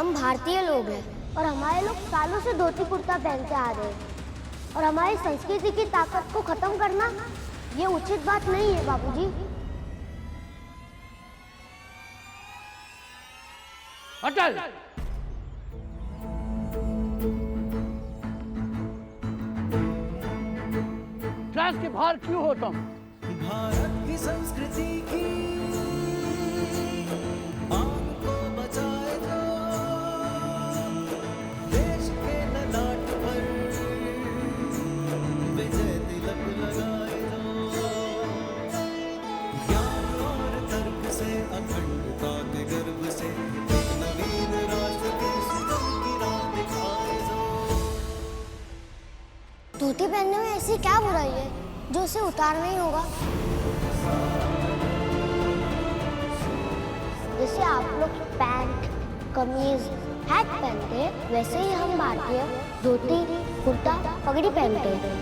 हम भारतीय लोग हैं और हमारे लोग सालों से धोती कुर्ता पहनते आ रहे हैं और हमारी संस्कृति की ताकत को खत्म करना ये उचित बात नहीं है बाबूजी। अटल, क्लास के बाहर क्यों हो तुम? भारत की संस्कृति की आन को बचाए जो देश के ललाट पर विजय तिलक लगाए जो ज्ञान और तर्क से अखंडता के गर्व से एक नवीन राष्ट्र के सृजन की राह दिखाए जो। धोती पहनने में ऐसी क्या बुराई है जो उसे उतारना ही होगा? जैसे आप लोग पैंट, कमीज, हैट पहनते हैं, वैसे ही हम भारतीय धोती, कुर्ता, पगड़ी पहनते हैं।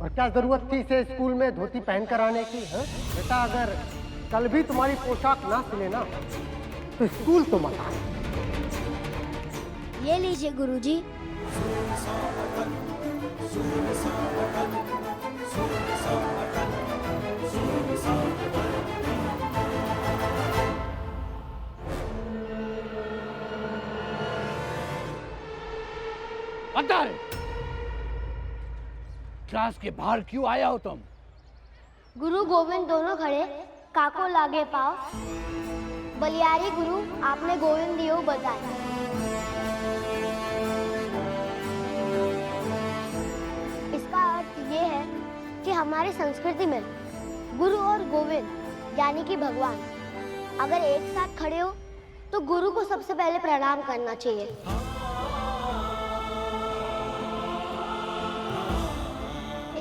और क्या जरूरत थी इसे स्कूल में धोती पहन कर आने की? बेटा, अगर कल भी तुम्हारी पोशाक ना सिले ना तो स्कूल तो मत आए। ये लीजिए गुरुजी। अटल, क्लास के बाहर क्यों आया हो तुम? गुरु गोविंद दोनों खड़े, काको लागे पाओ, बलियारी गुरु आपने गोविंद दियो बताए। इसका अर्थ ये है कि हमारी संस्कृति में गुरु और गोविंद यानी कि भगवान अगर एक साथ खड़े हो तो गुरु को सबसे पहले प्रणाम करना चाहिए।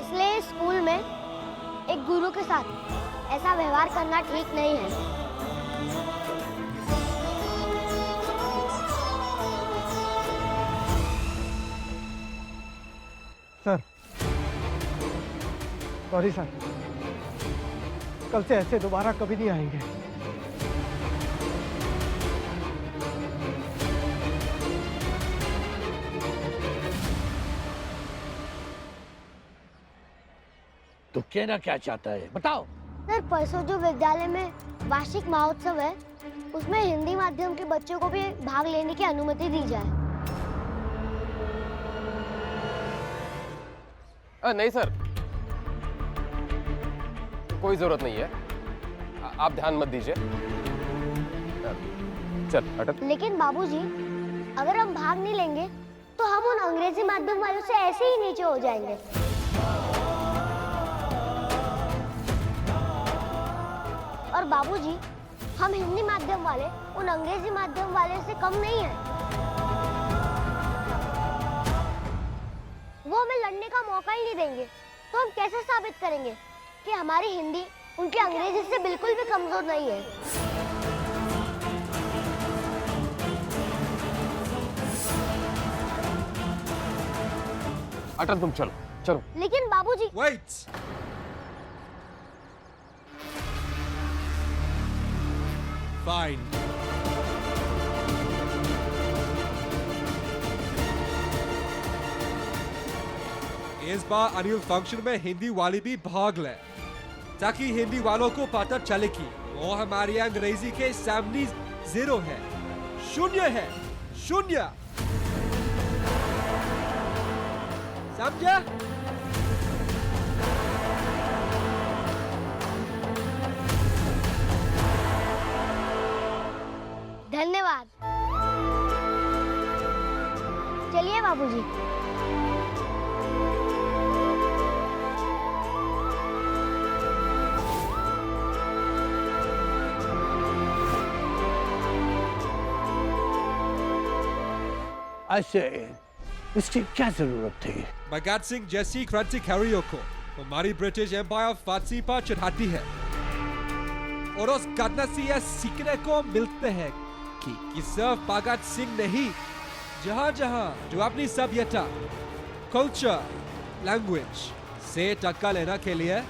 इसलिए स्कूल में एक गुरु के साथ ऐसा व्यवहार करना ठीक नहीं है। सर, सॉरी सर, कल से ऐसे दोबारा कभी नहीं आएंगे। तो कहना क्या चाहता है, बताओ। सर, परसों जो विद्यालय में वार्षिक महोत्सव है उसमें हिंदी माध्यम के बच्चों को भी भाग लेने की अनुमति दी जाए। नहीं सर, कोई जरूरत नहीं है, आप ध्यान मत दीजिए। चल अटल। लेकिन बाबूजी, अगर हम भाग नहीं लेंगे तो हम उन अंग्रेजी माध्यम वालों से ऐसे ही नीचे हो जाएंगे। और बाबूजी, हम हिंदी माध्यम वाले उन अंग्रेजी माध्यम वाले से कम नहीं हैं। वो हमें लड़ने का मौका ही नहीं देंगे, तो हम कैसे साबित करेंगे कि हमारी हिंदी उनकी अंग्रेजी से बिल्कुल भी कमजोर नहीं है? अटल तुम चलो चलो। लेकिन बाबूजी। Wait! Fine. इस बार एनुअल फंक्शन में हिंदी वाले भी भाग ले, ताकि हिंदी वालों को पता चले कि वो हमारी अंग्रेजी के सामने जीरो है, शून्य है, शून्य। समझा? धन्यवाद। चलिए बाबूजी। ऐसे इसकी क्या जरूरत थी? भगत सिंह जैसी क्रांतिकारियों को हमारी ब्रिटिश एम्पायर फांसी पर चढ़ाती है, और उस घटना से यह सीखने को मिलते हैं कि सिर्फ भगत सिंह नहीं, जहाँ जहाँ जो अपनी सभ्यता कल्चर, लैंग्वेज से टक्का लेने के लिए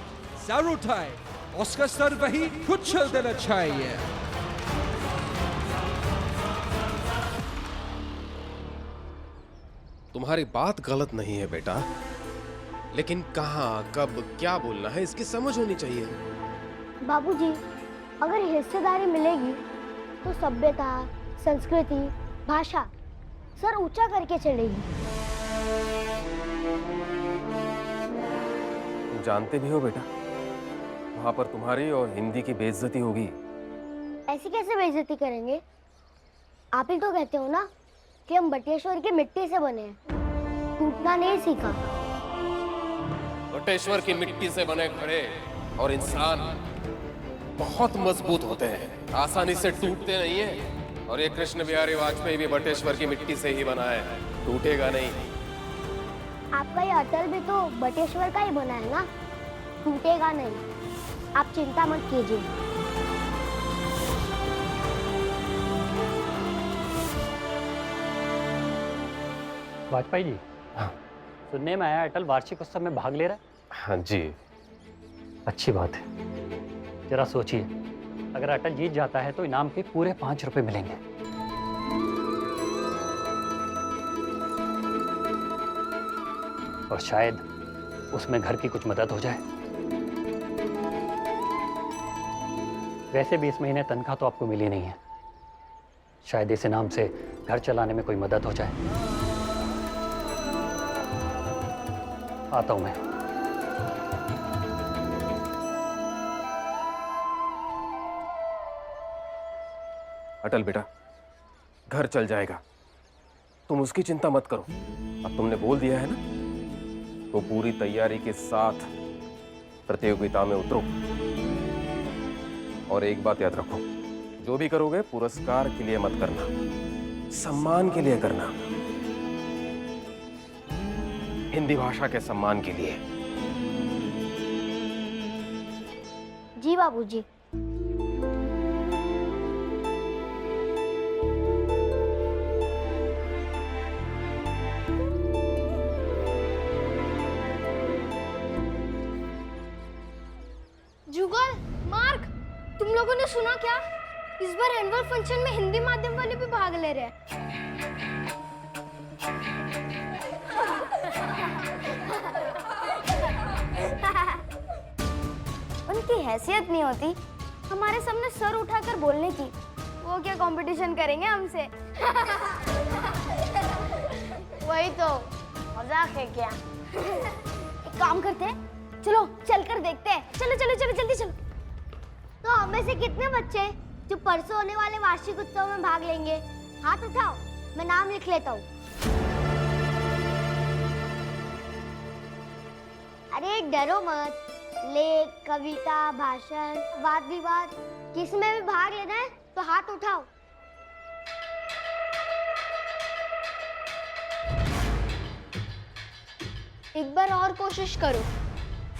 सैरोटाइप उसका सर वही कुचल देना चाहिए। तुम्हारी बात गलत नहीं है बेटा, लेकिन कहाँ, कब, क्या बोलना है इसकी समझ होनी चाहिए। बाबूजी, अगर हिस्सेदारी मिलेगी तो सभ्यता, संस्कृति, भाषा सर ऊंचा करके चलेगी। तुम जानते भी हो बेटा, वहां पर तुम्हारी और हिंदी की बेइज्जती होगी। ऐसी कैसे बेइज्जती करेंगे? आप ही तो कहते हो ना कि हम बटेश्वर की मिट्टी से बने हैं, टूटना नहीं सीखा। बटेश्वर की मिट्टी से बने घड़े और इंसान बहुत मजबूत होते हैं, आसानी से टूटते नहीं है। और ये कृष्ण बिहारी वाजपेयी भी बटेश्वर की मिट्टी से ही बना है, टूटेगा नहीं। आपका ये अटल भी तो बटेश्वर का ही बना है ना, टूटेगा नहीं। आप चिंता मत कीजिए। वाजपेयी जी, हाँ। सुनने में आया अटल वार्षिक उत्सव में भाग ले रहा है। हाँ जी। अच्छी बात है। जरा सोचिए, अगर अटल जीत जाता है तो इनाम के पूरे 5 रुपए मिलेंगे। और शायद उसमें घर की कुछ मदद हो जाए। वैसे भी इस महीने तनख्वाह तो आपको मिली नहीं है, शायद इस इनाम से घर चलाने में कोई मदद हो जाए। आता हूं मैं। अटल बेटा, घर चल जाएगा, तुम उसकी चिंता मत करो। अब तुमने बोल दिया है ना, तो पूरी तैयारी के साथ प्रतियोगिता में उतरो। और एक बात याद रखो, जो भी करोगे पुरस्कार के लिए मत करना, सम्मान के लिए करना, हिंदी भाषा के सम्मान के लिए। जी बाबूजी। जुगल, मार्क, तुम लोगों ने सुना क्या? इस बार एनुअल फंक्शन में हिंदी माध्यम वाले भी भाग ले रहे हैं। उनकी हैसियत नहीं होती हमारे सामने सर उठाकर बोलने की। वो क्या कंपटीशन करेंगे हमसे? वही तो, मजाक है क्या? एक काम करते हैं, चलो चलकर देखते हैं। चलो चलो चलो जल्दी चलो। तो हमें से कितने बच्चे जो परसों होने वाले वार्षिक उत्सव में भाग लेंगे? हाथ उठाओ, मैं नाम लिख लेता हूँ। अरे डरो मत, लेख, कविता, भाषण, वाद विवाद, किस में भी भाग लेना है तो हाथ उठाओ। एक बार और कोशिश करो,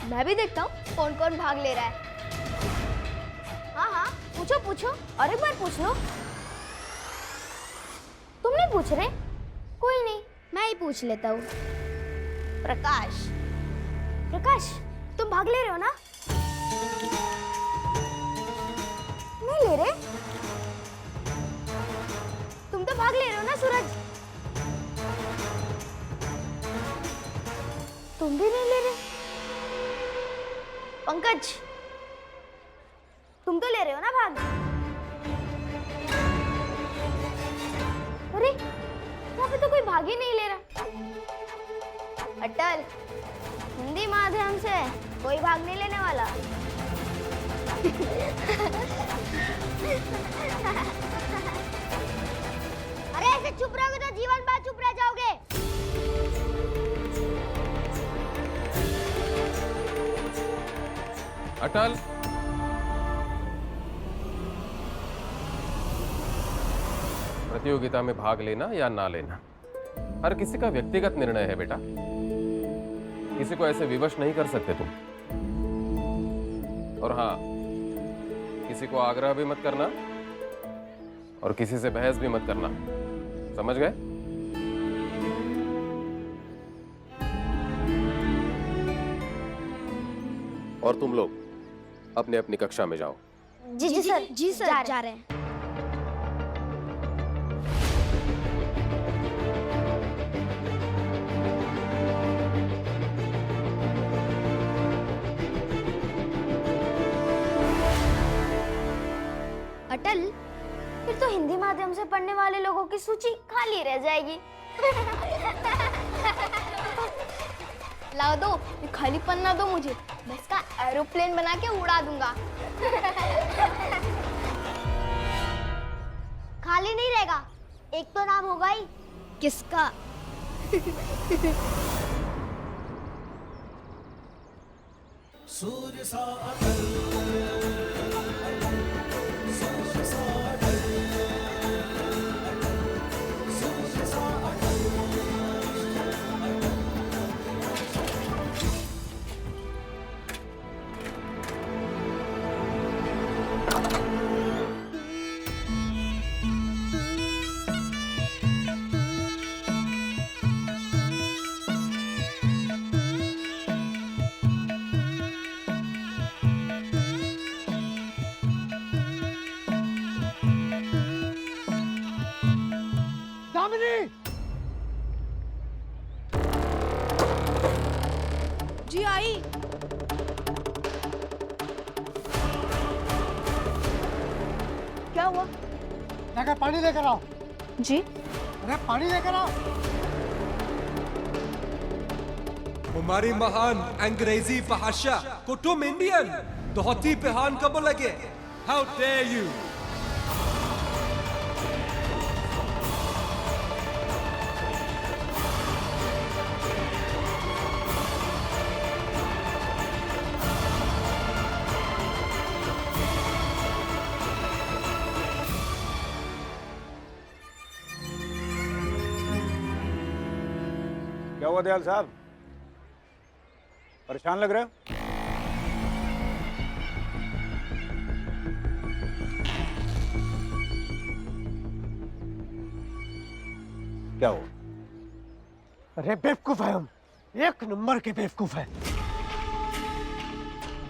मैं भी देखता हूँ कौन कौन भाग ले रहा है। हाँ हाँ, पूछो पूछो, और एक बार पूछ लो। तुम नहीं पूछ रहे? कोई नहीं, मैं ही पूछ लेता हूँ। प्रकाश, प्रकाश, तुम भाग ले रहे हो ना? नहीं ले रहे? तुम तो भाग ले रहे हो ना सूरज? तुम भी नहीं ले रहे? पंकज, तुम तो ले रहे हो ना भाग? अरे यहाँ पे तो कोई भाग ही नहीं ले रहा। अटल, हिंदी माध्यम से कोई भाग नहीं लेने वाला। अरे ऐसे चुप रहोगे तो जीवन भर चुप रह जाओगे। अटल, प्रतियोगिता में भाग लेना या ना लेना हर किसी का व्यक्तिगत निर्णय है बेटा। किसी को ऐसे विवश नहीं कर सकते तुम। और हाँ, किसी को आग्रह भी मत करना और किसी से बहस भी मत करना, समझ गए? और तुम लोग अपने अपनी कक्षा में जाओ। जी सर जा रहे हैं। अटल, फिर तो हिंदी माध्यम से पढ़ने वाले लोगों की सूची खाली रह जाएगी। लाओ दो, ये खाली पन्ना दो मुझे, मैं इसका एरोप्लेन बना के उड़ा दूंगा। खाली नहीं रहेगा, एक तो नाम होगा ही। किसका? सूर्य सा अटल, सूर्य सा अटल, सूर्य सा अटल। दामिनी! जी आई। क्या हुआ? जाकर पानी लेकर आओ। जी अरे पानी लेकर आओ। हमारी महान अंग्रेजी भाषा को तुम इंडियन धोती पहन कब लगे? How dare you! क्या हुआ दयाल साहब, परेशान लग रहे हो? क्या हुआ? अरे बेवकूफ है हम, एक नंबर के बेवकूफ है।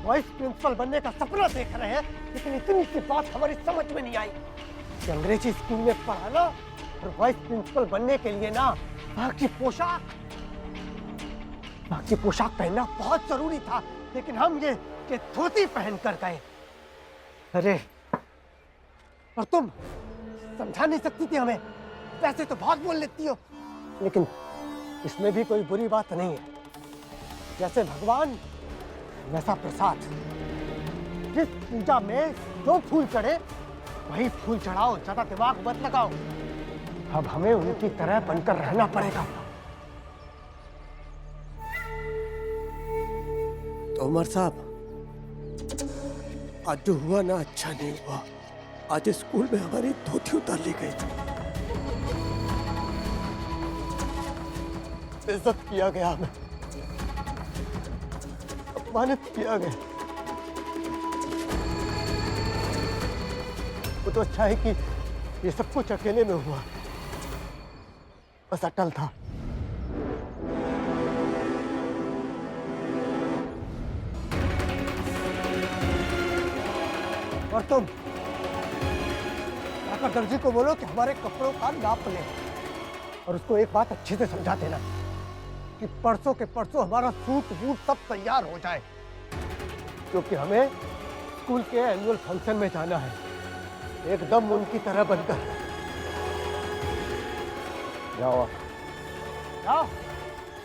वाइस प्रिंसिपल बनने का सपना देख रहे हैं, लेकिन इतनी सी बात हमारी समझ में नहीं आई कि अंग्रेजी स्कूल में पढ़ाना और वाइस प्रिंसिपल बनने के लिए ना बाकी पोशाक पहनना बहुत जरूरी था, लेकिन हम ये धोती पहन कर गए। अरे और तुम समझा नहीं सकती थी हमें? वैसे तो बहुत बोल लेती हो, लेकिन इसमें भी कोई बुरी बात नहीं है। जैसे भगवान वैसा प्रसाद, जिस पूजा में जो फूल चढ़े वही फूल चढ़ाओ, ज्यादा दिमाग मत लगाओ। अब हमें उनकी तरह बनकर रहना पड़ेगा। तो उमर साहब, आज जो हुआ ना अच्छा नहीं हुआ। आज स्कूल में हमारी धोती उतार ली गई थी, इज्जत किया गया, हमें अपमानित किया गया। वो तो अच्छा है कि ये सब कुछ अकेले में हुआ, बस अटल था। और तुम जाकर दर्जी को बोलो कि हमारे कपड़ों का नाप ले, और उसको एक बात अच्छे से समझा देना कि परसों के परसों हमारा सूट बूट सब तैयार हो जाए, क्योंकि हमें स्कूल के एनुअल फंक्शन में जाना है, एकदम उनकी तरह बनकर। जाओ जाओ।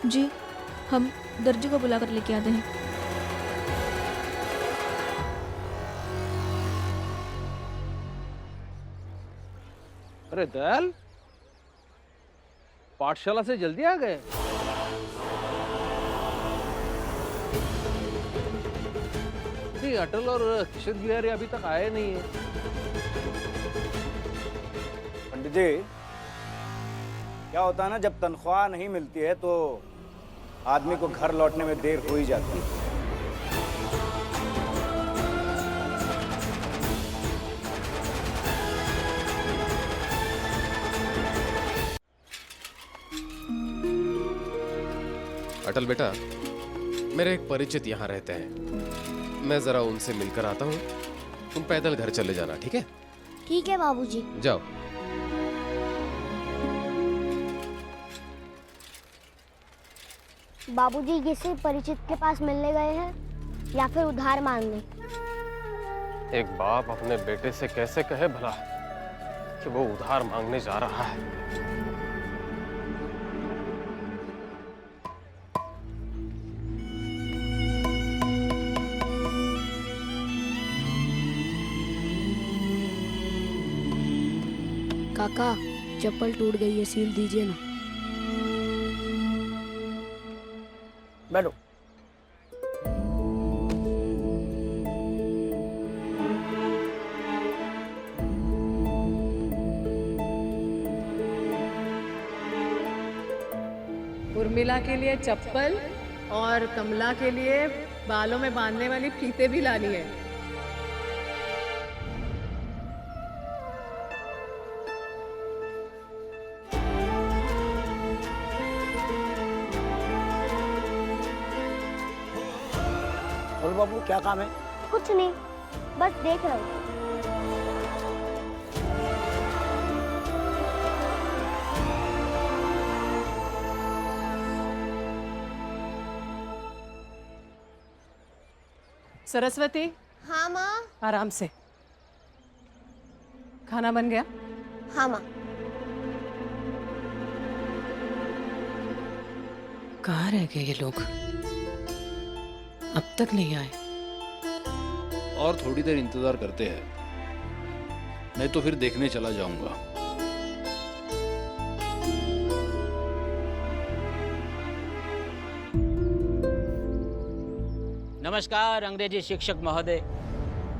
जी, हम दर्जी को बुलाकर लेके आते हैं। अरे दयाल, पाठशाला से जल्दी आ गए। नहीं, अटल और किशन बिहारी अभी तक आए नहीं है। पंडित जी, क्या होता है ना, जब तनख्वाह नहीं मिलती है तो आदमी को घर लौटने में देर हो ही जाती है। अटल बेटा, मेरे एक परिचित यहाँ रहते हैं, मैं जरा उनसे मिलकर आता हूँ, तुम पैदल घर चले जाना, ठीक है? ठीक है बाबूजी। जाओ। बाबूजी किसी परिचित के पास मिलने गए हैं या फिर उधार मांगने? एक बाप अपने बेटे से कैसे कहे भला कि वो उधार मांगने जा रहा है? काका चप्पल टूट गई है, सील दीजिए ना। बैठो। उर्मिला के लिए चप्पल और कमला के लिए बालों में बांधने वाली फीते भी लानी है। बोल बाबू, क्या काम है? कुछ नहीं, बस देख रहा हूँ। सरस्वती, हाँ माँ। आराम से। खाना बन गया? हाँ माँ। कहाँ रह गए ये लोग? अब तक नहीं आए। और थोड़ी देर इंतजार करते हैं, नहीं तो फिर देखने चला जाऊंगा। नमस्कार अंग्रेजी शिक्षक महोदय।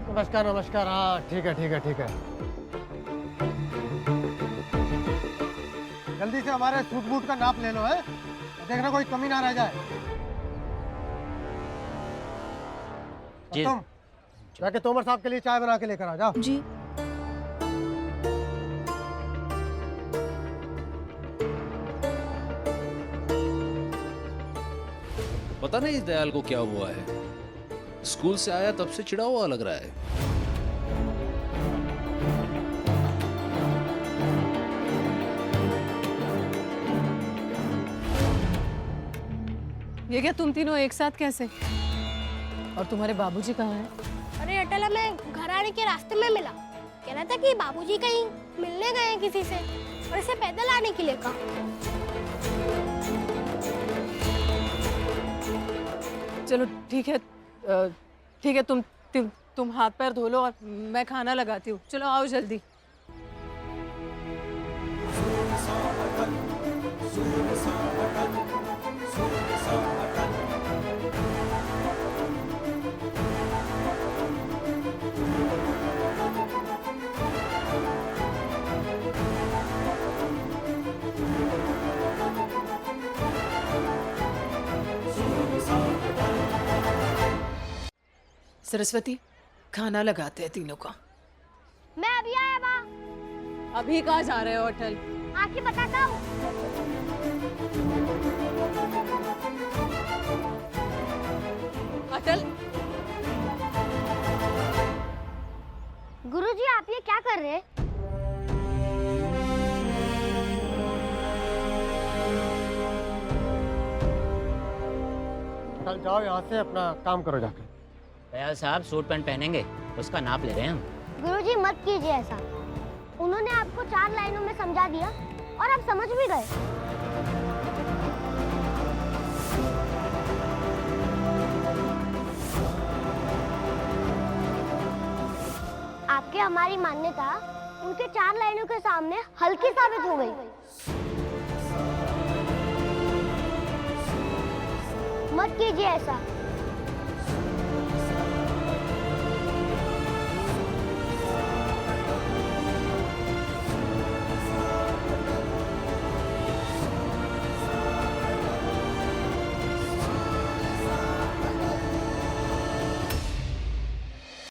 नमस्कार नमस्कार। हाँ ठीक है ठीक है ठीक है। जल्दी से हमारे सूट बूट का नाप ले लो है, देखना कोई कमी ना रह जाए। जी। तुम जाके तोमर साहब के लिए चाय बना के लेकर आ जाओ। जी। पता नहीं इस दयाल को क्या हुआ है, स्कूल से आया तब से चिढ़ा हुआ लग रहा है। ये क्या तुम तीनों एक साथ कैसे? और तुम्हारे बाबूजी कहाँ हैं? अरे अटल, हमें घर आने के रास्ते में मिला। कह रहा था कि बाबूजी कहीं मिलने गए हैं किसी से और इसे पैदल आने के लिए कहा। चलो ठीक है, ठीक है, तुम हाथ पैर धो लो और मैं खाना लगाती हूँ। चलो आओ जल्दी। सरस्वती, खाना लगाते हैं तीनों का। मैं अभी आया माँ। अभी कहाँ जा रहे हो अटल? आके बताता हूँ। अटल, गुरुजी आप ये क्या कर रहे हैं? कल जाओ यहाँ से, अपना काम करो जाके। दयाल साहब सूट पैंट पहनेंगे, उसका नाप ले रहे हैं हम। गुरुजी मत कीजिए ऐसा। उन्होंने आपको 4 लाइनों में समझा दिया और आप समझ भी गए। आपके हमारी मान्यता उनके 4 लाइनों के सामने हल्की साबित हो गई। मत कीजिए ऐसा।